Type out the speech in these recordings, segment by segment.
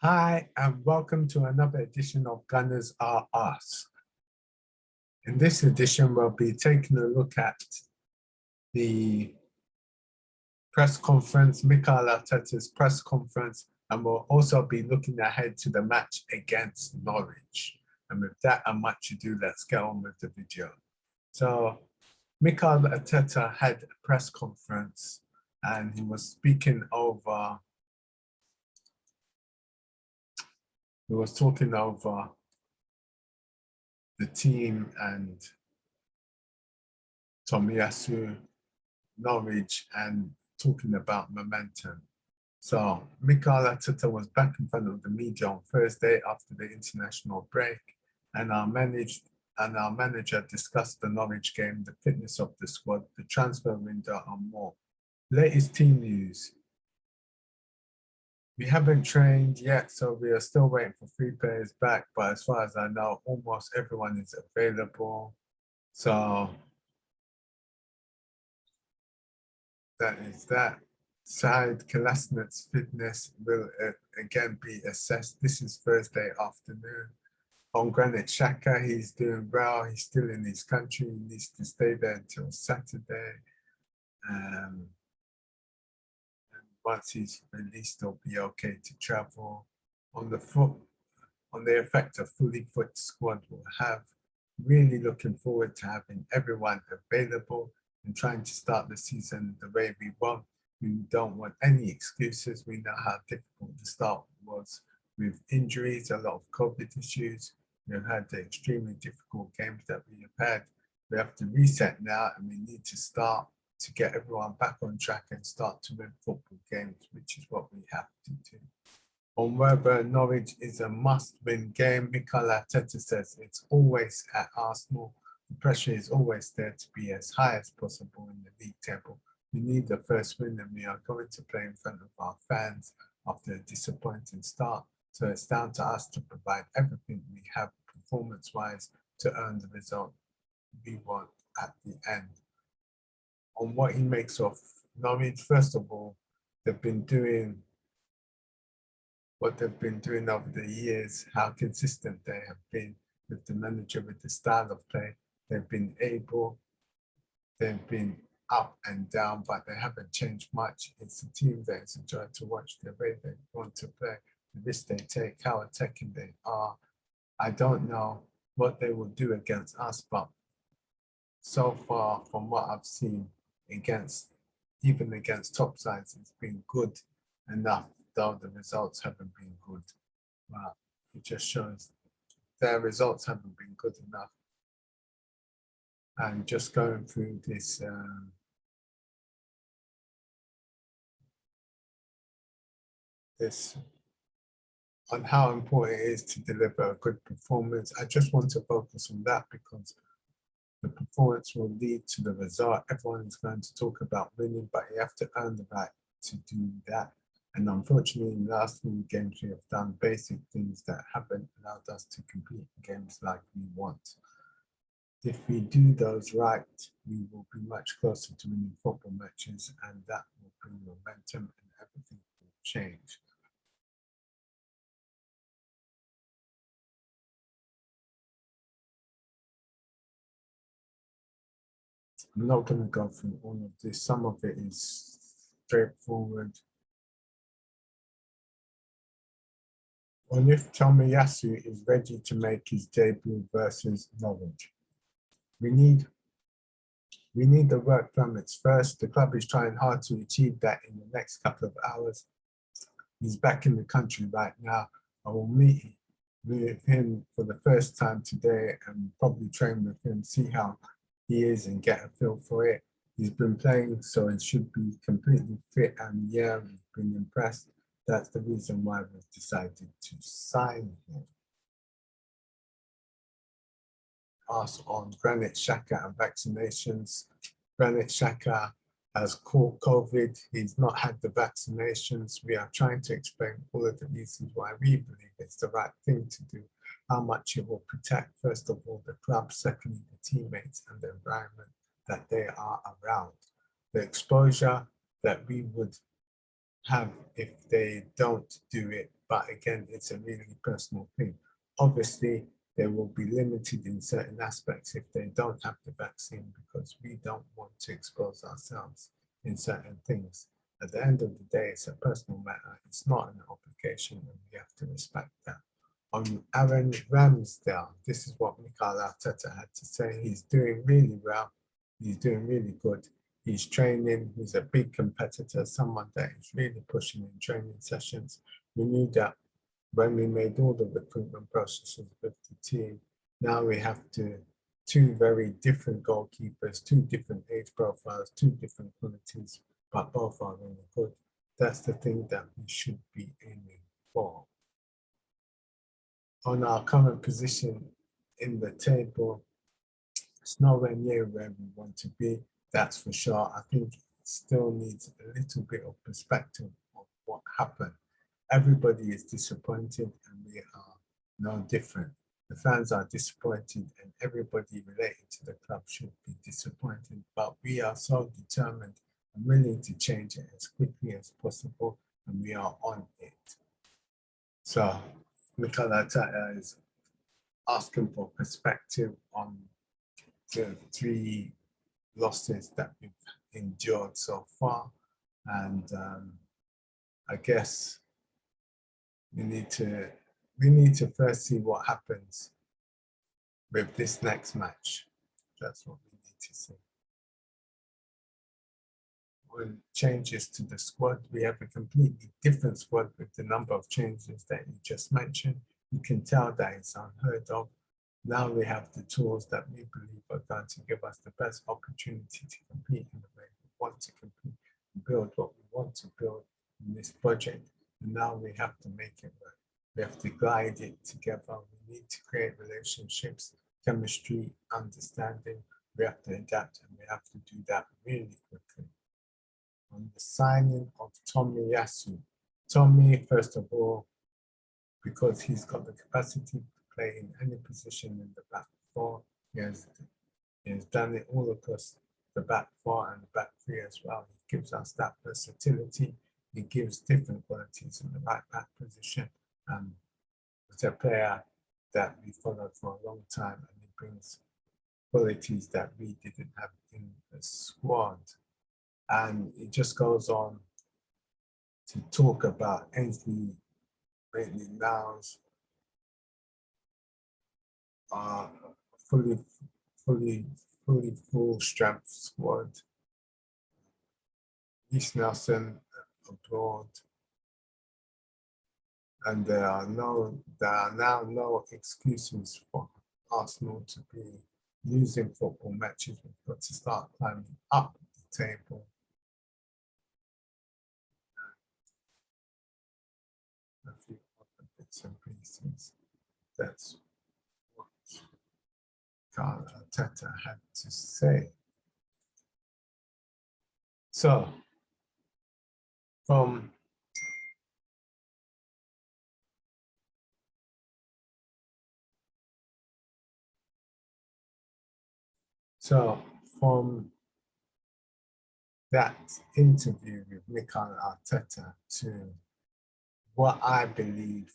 Hi, and welcome to another edition of Gunners Are Us. In this edition, we'll be taking a look at the press conference, Mikel Arteta's press conference, and we'll also be looking ahead to the match against Norwich. And with that and much ado, let's get on with the video. So, Mikel Arteta had a press conference and he was speaking over talking over the team and Tomiyasu, Norwich, and talking about momentum. So Mikel Arteta was back in front of the media on Thursday after the international break, and our manager discussed the Norwich game, the fitness of the squad, the transfer window, and more. Latest team news. We haven't trained yet, so we are still waiting for 3 players back. But as far as I know, almost everyone is available. So that is that. Said Kolasinac fitness will again be assessed. This is Thursday afternoon. On Granit Xhaka, he's doing well. He's still in his country. He needs to stay there until Saturday. And once he's released, he'll be okay to travel. On the effect of fully fit squad we'll have. Really looking forward to having everyone available and trying to start the season the way we want. We don't want any excuses. We know how difficult the start was with injuries, a lot of COVID issues. We've had the extremely difficult games that we have had. We have to reset now and we need to start to get everyone back on track and start to win football games, which is what we have to do. On whether Norwich is a must-win game, Mikel Arteta says it's always at Arsenal. The pressure is always there to be as high as possible in the league table. We need the first win and we are going to play in front of our fans after a disappointing start. So it's down to us to provide everything we have performance-wise to earn the result we want at the end. On what he makes of Norwich, first of all, they've been doing what they've been doing over the years, how consistent they have been with the manager, with the style of play. They've been up and down, but they haven't changed much. It's a team that is a joy to watch, the way they want to play, the risk they take, how attacking they are. I don't know what they will do against us, but so far from what I've seen even against top sides, it's been good enough, though the results haven't been good. But it just shows their results haven't been good enough. And just going through this on how important it is to deliver a good performance. I just want to focus on that because the performance will lead to the result. Everyone is going to talk about winning, but you have to earn the right to do that. And unfortunately, in the last few games, we have done basic things that haven't allowed us to compete in games like we want. If we do those right, we will be much closer to winning football matches, and that will bring momentum and everything will change. I'm not going to go through all of this. Some of it is straightforward. On if Tomiyasu is ready to make his debut versus Norwich. We need the work permits first. The club is trying hard to achieve that in the next couple of hours. He's back in the country right now. I will meet with him for the first time today and probably train with him, see how he is and get a feel for it. He's been playing, so it should be completely fit, and yeah, we've been impressed. That's the reason why we've decided to sign him. Asked on Granit Xhaka and vaccinations. Granit Xhaka has caught COVID. He's not had the vaccinations. We are trying to explain all of the reasons why we believe it's the right thing to do, how much it will protect, first of all, the club, secondly, the teammates and the environment that they are around. The exposure that we would have if they don't do it, But again, it's a really personal thing. Obviously, they will be limited in certain aspects if they don't have the vaccine, because we don't want to expose ourselves in certain things. At the end of the day, it's a personal matter. It's not an obligation, and we have to respect that. On Aaron Ramsdale, this is what Mikel Arteta had to say. He's doing really well. He's doing really good. He's training. He's a big competitor, someone that is really pushing in training sessions. We knew that when we made all the recruitment processes with the team. Now we have two very different goalkeepers, two different age profiles, two different qualities, but both are really good. That's the thing that we should be aiming for. On our current position in the table, it's nowhere near where we want to be, that's for sure. I think it still needs a little bit of perspective of what happened. Everybody is disappointed, and we are no different. The fans are disappointed, and everybody related to the club should be disappointed, but we are so determined and willing to change it as quickly as possible, and we are on it. So Mikel Arteta is asking for perspective on the 3 losses that we've endured so far, and I guess we need to first see what happens with this next match. That's what we need to see. When changes to the squad, we have a completely different squad with the number of changes that you just mentioned. You can tell that it's unheard of. Now we have the tools that we believe are going to give us the best opportunity to compete in the way we want to compete, and build what we want to build in this project. And now we have to make it work. We have to guide it together. We need to create relationships, chemistry, understanding. We have to adapt, and we have to do that really quickly. On the signing of Tomiyasu. Tommy, first of all, because he's got the capacity to play in any position in the back 4. He has done it all across the back 4 and the back 3 as well. He gives us that versatility. He gives different qualities in the right back position. It's a player that we followed for a long time, and he brings qualities that we didn't have in the squad. And it just goes on to talk about Ainsley Maitland-Niles, fully full strength squad. East Nelson abroad, and there are now no excuses for Arsenal to be losing football matches. We've got to start climbing up the table. A few other bits and pieces. That's what Mikel Arteta had to say. So, from that interview with Mikel Arteta to what I believe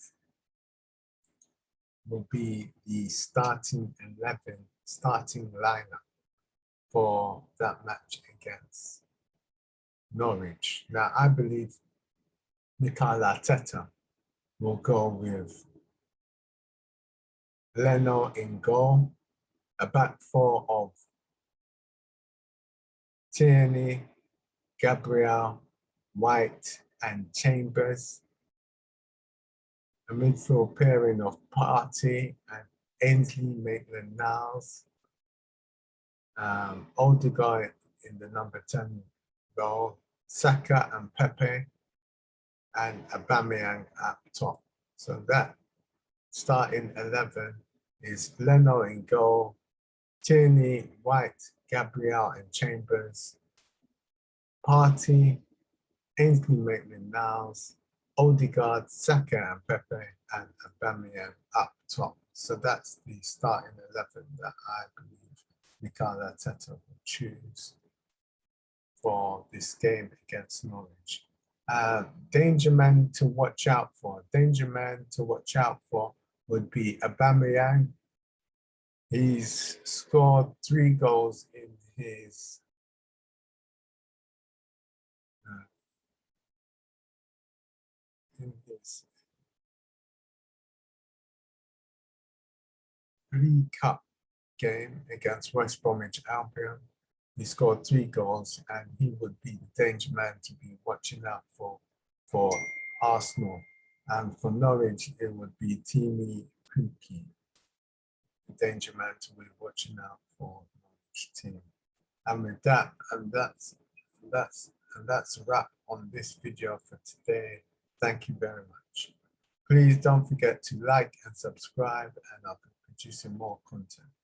will be the starting lineup for that match against Norwich. Now, I believe Mikel Arteta will go with Leno in goal, a back 4 of Tierney, Gabriel, White, and Chambers, a midfield pairing of Partey and Ainsley Maitland-Niles, Odegaard in the number 10 role, Saka and Pepe, and Aubameyang up top. So that starting 11 is Leno in goal, Tierney, White, Gabriel, and Chambers, Partey, Ainsley Maitland-Niles, Odegaard, Saka, and Pepe, and Aubameyang up top. So that's the starting 11 that I believe Mikel Arteta will choose for this game against Norwich. Danger man to watch out for. Danger man to watch out for would be Aubameyang. He's scored 3 goals in his League Cup game against West Bromwich Albion. He scored 3 goals, and he would be the danger man to be watching out for Arsenal. And for Norwich, it would be Timi Pukki, the danger man to be watching out for the Norwich team. And with that, that's a wrap on this video for today. Thank you very much. Please don't forget to like and subscribe, and I'll be producing more content.